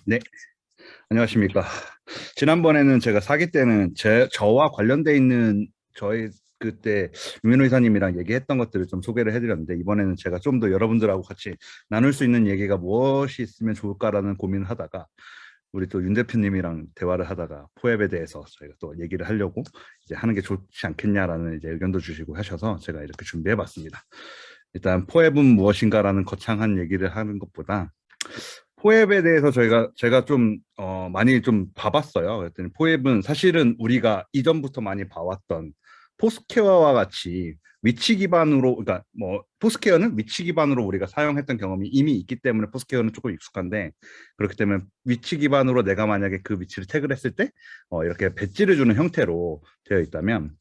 네, 안녕하십니까. 지난번에는 제가 사기 때는 저와 관련돼 있는 저희 그때 유민호 이사님이랑 얘기했던 것들을 좀 소개를 해드렸는데, 이번에는 제가 좀 더 여러분들하고 같이 나눌 수 있는 얘기가 무엇이 있으면 좋을까라는 고민을 하다가 우리 또 윤 대표님이랑 대화를 하다가 포앱에 대해서 저희가 또 얘기를 하려고 이제 하는 게 좋지 않겠냐라는 이제 의견도 주시고 하셔서 제가 이렇게 준비해 봤습니다. 일단 포앱은 무엇인가라는 거창한 얘기를 하는 것보다 포앱에 대해서 제가 좀 많이 좀 봐봤어요. 그랬더니 포앱은 사실은 우리가 이전부터 많이 봐왔던 포스케어와 같이 위치 기반으로, 그러니까 뭐 포스케어는 위치 기반으로 우리가 사용했던 경험이 이미 있기 때문에 포스케어는 조금 익숙한데, 그렇기 때문에 위치 기반으로 내가 만약에 그 위치를 태그를 했을 때 이렇게 배지를 주는 형태로 되어 있다면,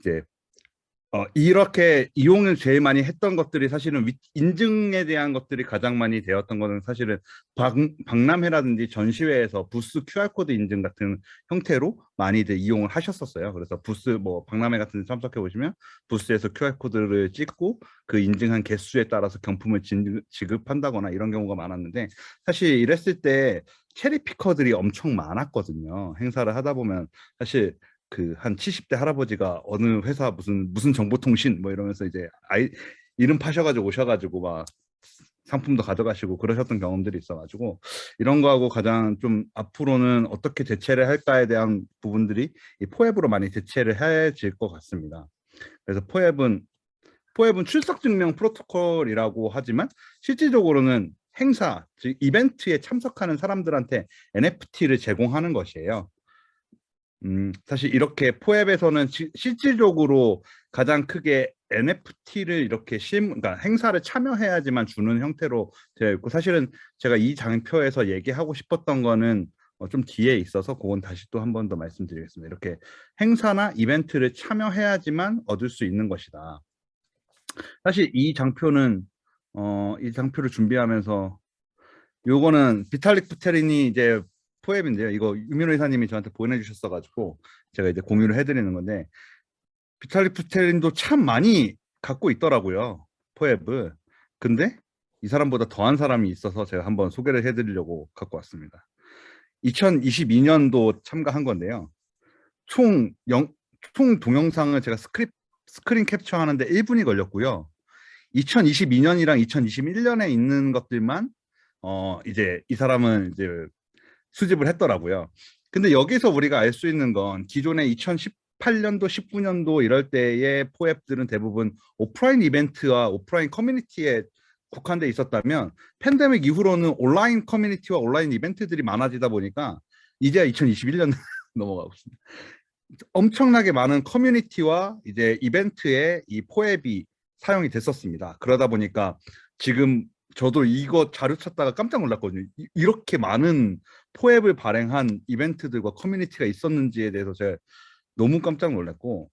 이제 이렇게 이용을 제일 많이 했던 것들이 사실은 인증에 대한 것들이 가장 많이 되었던 거는 사실은 박람회라든지 전시회에서 부스 QR코드 인증 같은 형태로 많이들 이용을 하셨었어요. 그래서 부스 뭐 박람회 같은 데 참석해 보시면 부스에서 QR코드를 찍고 그 인증한 개수에 따라서 경품을 지급한다거나 이런 경우가 많았는데, 사실 이랬을 때 체리 피커들이 엄청 많았거든요. 행사를 하다 보면 사실 그 한 70대 할아버지가 어느 회사 무슨 정보통신 뭐 이러면서 이제 이름 파셔가지고 오셔가지고 막 상품도 가져가시고 그러셨던 경험들이 있어가지고, 이런 거하고 가장 좀 앞으로는 어떻게 대체를 할까에 대한 부분들이 이 포앱으로 많이 대체를 해질 것 같습니다. 그래서 포앱은 출석 증명 프로토콜이라고 하지만 실질적으로는 행사, 즉 이벤트에 참석하는 사람들한테 NFT를 제공하는 것이에요. 사실 이렇게 포앱에서는 실질적으로 가장 크게 NFT를 이렇게 그러니까 행사를 참여해야지만 주는 형태로 되어 있고, 사실은 제가 이 장표에서 얘기하고 싶었던 거는 좀 뒤에 있어서 그건 다시 또 한 번 더 말씀드리겠습니다. 이렇게 행사나 이벤트를 참여해야지만 얻을 수 있는 것이다. 사실 이 장표를 준비하면서 요거는 비탈릭 부테린이 이제 포앱인데요. 이거 유민호 이사님이 저한테 보내주셨어가지고 제가 이제 공유를 해드리는 건데, 비탈릭 부테린도 참 많이 갖고 있더라고요, 포앱을. 근데 이 사람보다 더한 사람이 있어서 제가 한번 소개를 해드리려고 갖고 왔습니다. 2022년도 참가한 건데요. 총, 총 동영상을 제가 스크린 캡처하는데 1분이 걸렸고요. 2022년이랑 2021년에 있는 것들만 이제 이 사람은 이제 수집을 했더라고요. 근데 여기서 우리가 알 수 있는 건 기존의 2018년도, 19년도 이럴 때의 포앱들은 대부분 오프라인 이벤트와 오프라인 커뮤니티에 국한돼 있었다면, 팬데믹 이후로는 온라인 커뮤니티와 온라인 이벤트들이 많아지다 보니까 이제 2021년 넘어가고 있습니다. 엄청나게 많은 커뮤니티와 이제 이벤트에 이 포앱이 사용이 됐었습니다. 그러다 보니까 지금 저도 이거 자료 찾다가 깜짝 놀랐거든요. 이렇게 많은 포앱을 발행한 이벤트들과 커뮤니티가 있었는지에 대해서 제가 너무 깜짝 놀랐고,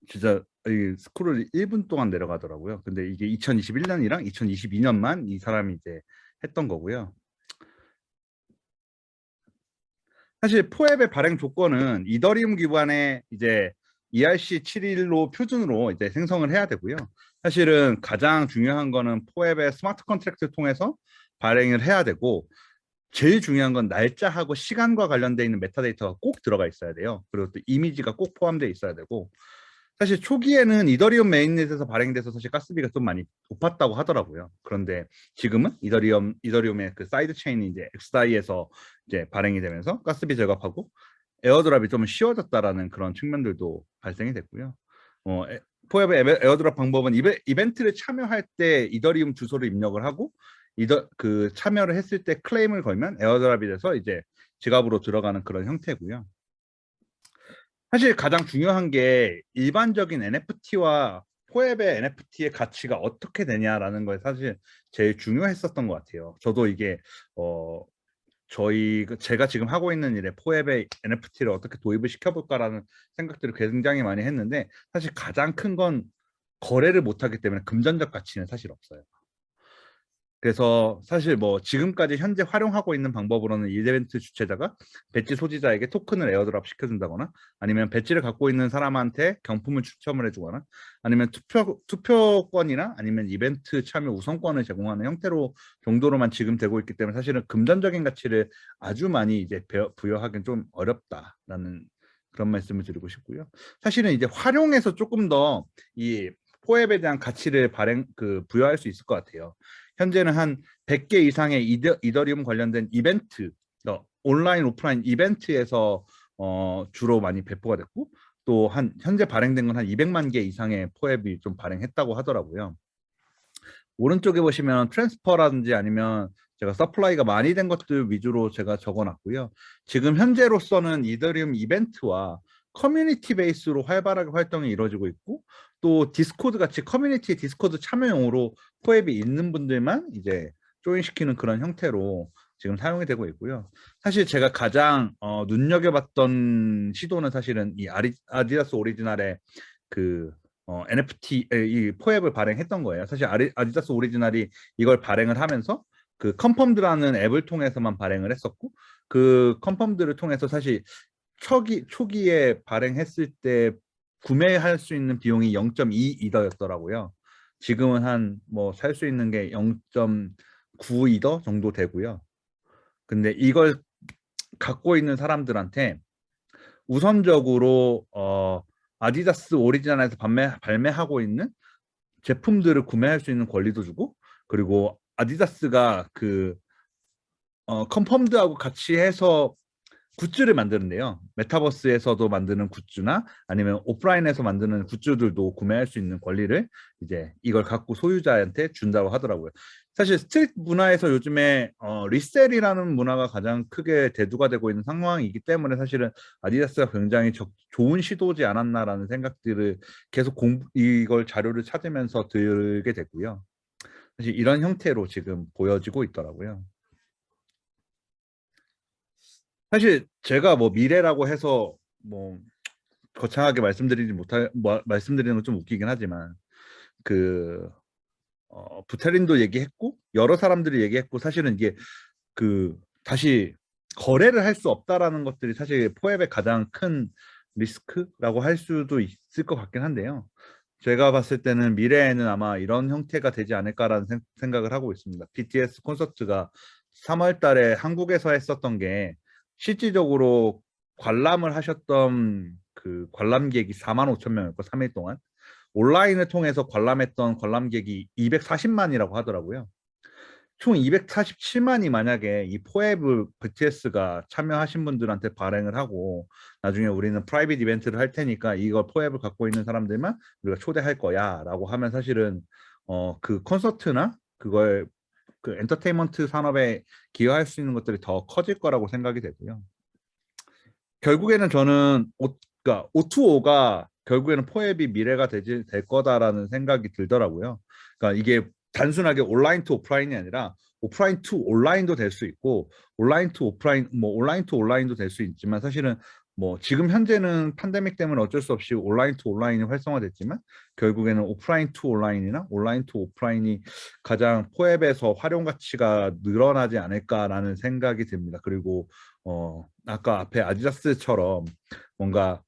진짜 이 스크롤이 1분 동안 내려가더라고요. 근데 이게 2021년이랑 2022년만 이 사람이 이제 했던 거고요. 사실 포앱의 발행 조건은 이더리움 기반의 이제 ERC71로 표준으로 이제 생성을 해야 되고요. 사실은 가장 중요한 거는 포앱의 스마트 컨트랙트 통해서 발행을 해야 되고, 제일 중요한 건 날짜하고 시간과 관련되어 있는 메타데이터가 꼭 들어가 있어야 돼요. 그리고 또 이미지가 꼭 포함되어 있어야 되고, 사실 초기에는 이더리움 메인넷에서 발행돼서 사실 가스비가 좀 많이 높았다고 하더라고요. 그런데 지금은 이더리움의 그 사이드 체인이 이제 엑스다이에서 이제 발행이 되면서 가스비 절감하고 에어드랍이 좀 쉬워졌다라는 그런 측면들도 발생이 됐고요. 어, 포앱의 에어드랍 방법은 이벤트를 참여할 때 이더리움 주소를 입력을 하고 그 참여를 했을 때 클레임을 걸면 에어드랍이 돼서 이제 지갑으로 들어가는 그런 형태고요. 사실 가장 중요한 게 일반적인 NFT와 포앱의 NFT의 가치가 어떻게 되냐라는 거에 사실 제일 중요했었던 것 같아요. 저도 이게 어 제가 지금 하고 있는 일에 포앱의 NFT를 어떻게 도입을 시켜볼까라는 생각들을 굉장히 많이 했는데, 사실 가장 큰 건 거래를 못하기 때문에 금전적 가치는 사실 없어요. 그래서 사실 뭐 지금까지 현재 활용하고 있는 방법으로는 이벤트 주최자가 배지 소지자에게 토큰을 에어드랍 시켜준다거나 아니면 배지를 갖고 있는 사람한테 경품을 추첨을 해주거나 아니면 투표권이나 아니면 이벤트 참여 우선권을 제공하는 형태로 정도로만 지금 되고 있기 때문에 사실은 금전적인 가치를 아주 많이 이제 부여하기는 좀 어렵다라는 그런 말씀을 드리고 싶고요. 사실은 이제 활용해서 조금 더 이 포앱에 대한 가치를 부여할 수 있을 것 같아요. 현재는 한 100개 이상의 이더리움 관련된 이벤트, 온라인, 오프라인 이벤트에서 주로 많이 배포가 됐고 또 현재 발행된 건 한 200만 개 이상의 포앱이 좀 발행했다고 하더라고요. 오른쪽에 보시면 트랜스퍼라든지 아니면 제가 서플라이가 많이 된 것들 위주로 제가 적어놨고요. 지금 현재로서는 이더리움 이벤트와 커뮤니티 베이스로 활발하게 활동이 이루어지고 있고 또 디스코드 같이 커뮤니티 디스코드 참여용으로 포앱이 있는 분들만 이제 조인시키는 그런 형태로 지금 사용이 되고 있고요. 사실 제가 가장 눈여겨봤던 시도는 사실은 이 아디다스 오리지널의 그 NFT 이 포앱을 발행했던 거예요. 사실 아디다스 오리지널이 이걸 발행을 하면서 그 컨펌드라는 앱을 통해서만 발행을 했었고 그 컨펌드를 통해서 사실 초기에 발행했을 때 구매할 수 있는 비용이 0.2 이더였더라고요. 지금은 한 뭐 살 수 있는 게 0.9 이더 정도 되고요. 근데 이걸 갖고 있는 사람들한테 우선적으로 아디다스 오리지널에서 발매하고 있는 제품들을 구매할 수 있는 권리도 주고 그리고 아디다스가 그 컨펌드하고 같이 해서 굿즈를 만드는데요. 메타버스에서도 만드는 굿즈나 아니면 오프라인에서 만드는 굿즈들도 구매할 수 있는 권리를 이제 이걸 갖고 소유자한테 준다고 하더라고요. 사실 스트릿 문화에서 요즘에 리셀이라는 문화가 가장 크게 대두가 되고 있는 상황이기 때문에 사실은 아디다스가 굉장히 좋은 시도지 않았나라는 생각들을 계속 이걸 자료를 찾으면서 들게 됐고요. 사실 이런 형태로 지금 보여지고 있더라고요. 사실 제가 뭐 미래라고 해서 뭐 거창하게 말씀드리는 건 좀 웃기긴 하지만 그 부테린도 얘기했고 여러 사람들이 얘기했고 사실은 이게 다시 거래를 할 수 없다라는 것들이 사실 포앱의 가장 큰 리스크라고 할 수도 있을 것 같긴 한데요. 제가 봤을 때는 미래에는 아마 이런 형태가 되지 않을까라는 생각을 하고 있습니다. BTS 콘서트가 3월 달에 한국에서 했었던 게 실질적으로 관람을 하셨던 그 관람객이 4만 5천 명이었고 3일 동안 온라인을 통해서 관람했던 관람객이 240만이라고 하더라고요. 총 247만이 만약에 이 포앱을 BTS가 참여하신 분들한테 발행을 하고 나중에 우리는 프라이빗 이벤트를 할 테니까 이걸 포앱을 갖고 있는 사람들만 우리가 초대할 거야 라고 하면 사실은 그 콘서트나 그걸 그 엔터테인먼트 산업에 기여할 수 있는 것들이 더 커질 거라고 생각이 되고요. 결국에는 저는 그러니까 O2O가 결국에는 포앱이 미래가 될 거다라는 생각이 들더라고요. 그러니까 이게 단순하게 온라인 투 오프라인이 아니라 오프라인 투 온라인도 될 수 있고 온라인 투 오프라인 뭐 온라인 투 온라인도 될 수 있지만 사실은 뭐 지금 현재는 팬데믹 때문에 어쩔 수 없이 온라인 투 온라인이 활성화됐지만 결국에는 오프라인 투 온라인이나 온라인 투 오프라인이 가장 포앱에서 활용 가치가 늘어나지 않을까라는 생각이 듭니다. 그리고 아까 앞에 아디다스처럼 뭔가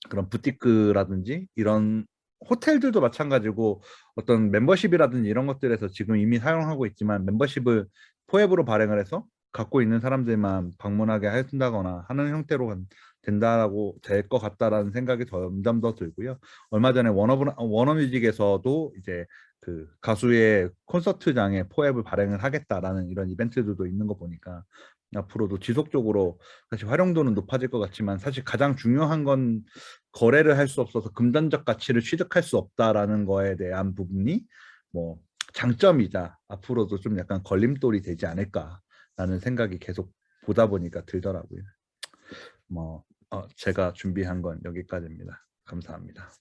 그런 부티크라든지 이런 호텔들도 마찬가지고 어떤 멤버십이라든지 이런 것들에서 지금 이미 사용하고 있지만 멤버십을 포앱으로 발행을 해서 갖고 있는 사람들만 방문하게 해준다거나 하는 형태로 된다라고 될 것 같다라는 생각이 점점 더 들고요. 얼마 전에 워너뮤직에서도 이제 그 가수의 콘서트장에 포앱을 발행을 하겠다라는 이런 이벤트들도 있는 거 보니까 앞으로도 지속적으로 사실 활용도는 높아질 것 같지만 사실 가장 중요한 건 거래를 할 수 없어서 금전적 가치를 취득할 수 없다라는 거에 대한 부분이 뭐 장점이자 앞으로도 좀 약간 걸림돌이 되지 않을까라는 생각이 계속 보다 보니까 들더라고요. 뭐 제가 준비한 건 여기까지입니다. 감사합니다.